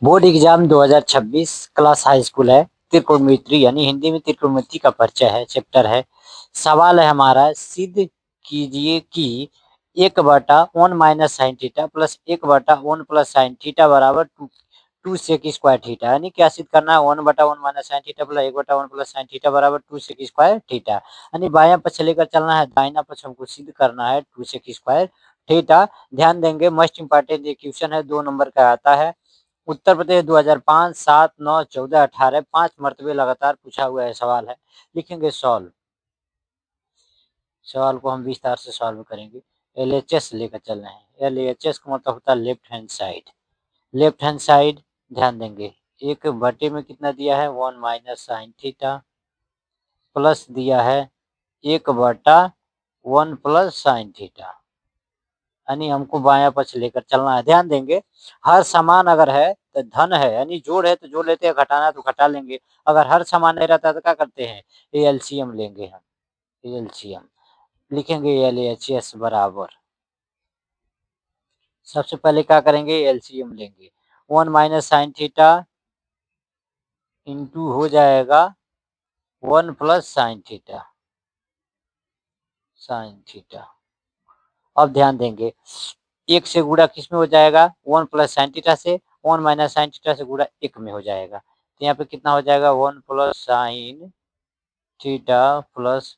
Board exam 2026 class high school है। त्रिकोणमिति यानी हिंदी में त्रिकोणमिति का परिचय है, चैप्टर है। सवाल है हमारा, सिद्ध कीजिए कि 1/1 - sin theta plus 1/1 + sin theta बराबर 2 sec² थीटा। यानी क्या सिद्ध करना है? 1/1 - sin theta plus 1/1 + sin theta बराबर 2 sec² थीटा। यानी बायां पक्ष लेकर चलना है, दाहिना पक्ष हमको सिद्ध करना है 2 sec² थीटा। ध्यान देंगे, मोस्ट इंपॉर्टेंट ये क्वेश्चन है, 2 नंबर का आता है। उत्तर प्रदेश 2005, 7, 9, 14, 18 5 मरतबे लगातार पूछा हुआ है सवाल है। लिखेंगे सॉल्व। सवाल को हम विस्तार से सॉल्व करेंगे। LHS लेकर चल रहे हैं। LHS का मतलब होता है left hand side. Left hand side ध्यान देंगे, एक बटे में कितना दिया है? 1 - sin थीटा प्लस दिया है 1/1 + sin थीटा। यानी हमको बायां पक्ष लेकर चलना है। ध्यान देंगे, हर समान अगर है तो धन है, यानी जोड़ है तो जोड़ लेते हैं, घटाना है तो घटा लेंगे। अगर हर समान नहीं रहता तो क्या करते हैं? एलसीएम लेंगे हम। एलसीएम लिखेंगे LHS बराबर, सबसे पहले क्या करेंगे? एलसीएम लेंगे। 1 - sin थीटा इंटू हो जाएगा 1 + sin थीटा। sin थीटा अब ध्यान देंगे, एक से गुणा किस में हो जाएगा? 1 + sin थीटा से। 1 - sin थीटा से गुणा एक में हो जाएगा, तो यहाँ पे कितना हो जाएगा? 1 + sin theta plus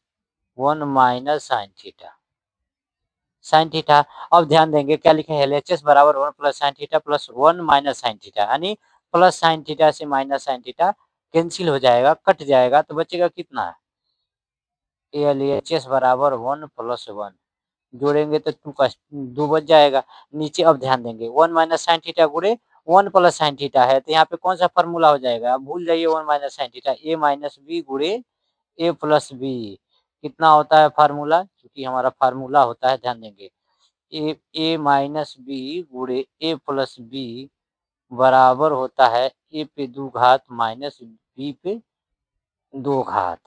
1 - sin theta. sin theta अब ध्यान देंगे, क्या लिखे हैं? LHS बराबर 1 + sin theta plus 1 - sin theta. यानी प्लस sin थीटा से माइनस sin थीटा कैंसिल हो जाएगा, कट जाएगा, तो बचेगा कितना? LHS बराबर 1 + 1 जोड़ेंगे तो 2 का 2 बच जाएगा। नीचे अब ध्यान देंगे, 1 - sin थीटा गुणे 1 + sin थीटा है, तो यहाँ पे कौन सा फार्मूला हो जाएगा? आप भूल जाइए 1 - sin थीटा, a - b गुणे a + b। कितना होता है फार्मूला? क्योंकि हमारा फार्मूला होता है, ध्यान देंगे, a - b गुणे a + b बराबर होता है a पे 2 घात माइनस b पे 2 घात।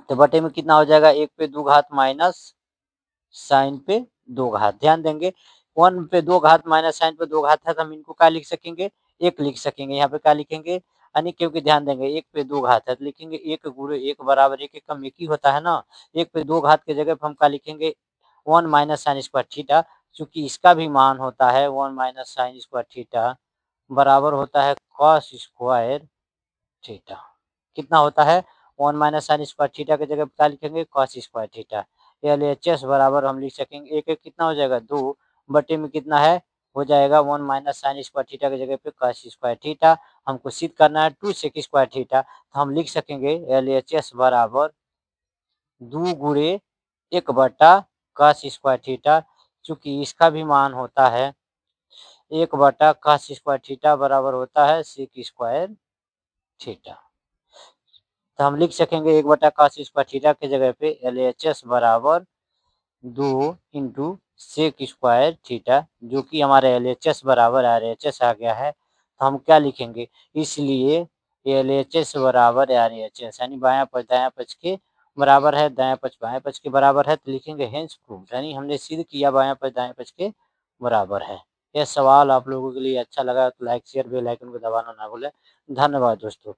तो बटे में कितना हो जाएगा? 1 पे 2 घात माइनस साइन पे 2 घात। ध्यान देंगे, 1 पे 2 घात माइनस साइन पे 2 घात है, तो हम इनको क्या लिख सकेंगे? 1 लिख सकेंगे। यहाँ पे क्या लिखेंगे? यानी क्योंकि ध्यान देंगे 1 पे 2 घात है, तो लिखेंगे 1 गुणे 1 बराबर 1, 1 कम 1 ही होता है ना। 1 पे 2 घात की जगह पे हम क्या लिखेंगे? 1 - sin² थीटा। चूंकि इसका भी मान होता है 1 - sin² थीटा बराबर होता है cos² थीटा। कितना होता है? 1 - sin² थीटा की जगह पे क्या लिखेंगे? cos² theta. LHS बराबर हम लिख सकेंगे, एक एक कितना हो जाएगा? 2 बटे में कितना है? हो जाएगा 1 - sin² थीटा की जगह पे cos² थीटा। हमको सिद्ध करना है 2 sec² थीटा, तो हम लिख सकेंगे LHS बराबर 2 गुणे 1/cos² थीटा। चूंकि इसका भी मान होता है 1/cos² थीटा बराबर होता है sec² थीटा। तो हम लिख सकेंगे 1/cos² थीटा की जगह पे LHS बराबर 2 इंटू sec² थीटा, जो कि हमारे LHS बराबर RHS आ गया है। तो हम क्या लिखेंगे? इसलिए LHS बराबर RHS, यानी बायां पक्ष दायां पक्ष के बराबर है, दायां पक्ष बायां पक्ष के बराबर है, तो लिखेंगे हेंस प्रूव्ड, यानी हमने सिद्ध किया बायां पक्ष दायां पक्ष के बराबर है। यह सवाल आप लोगों के लिए अच्छा लगा तो लाइक शेयर बेल आइकन को दबाना ना भूलें। धन्यवाद दोस्तों।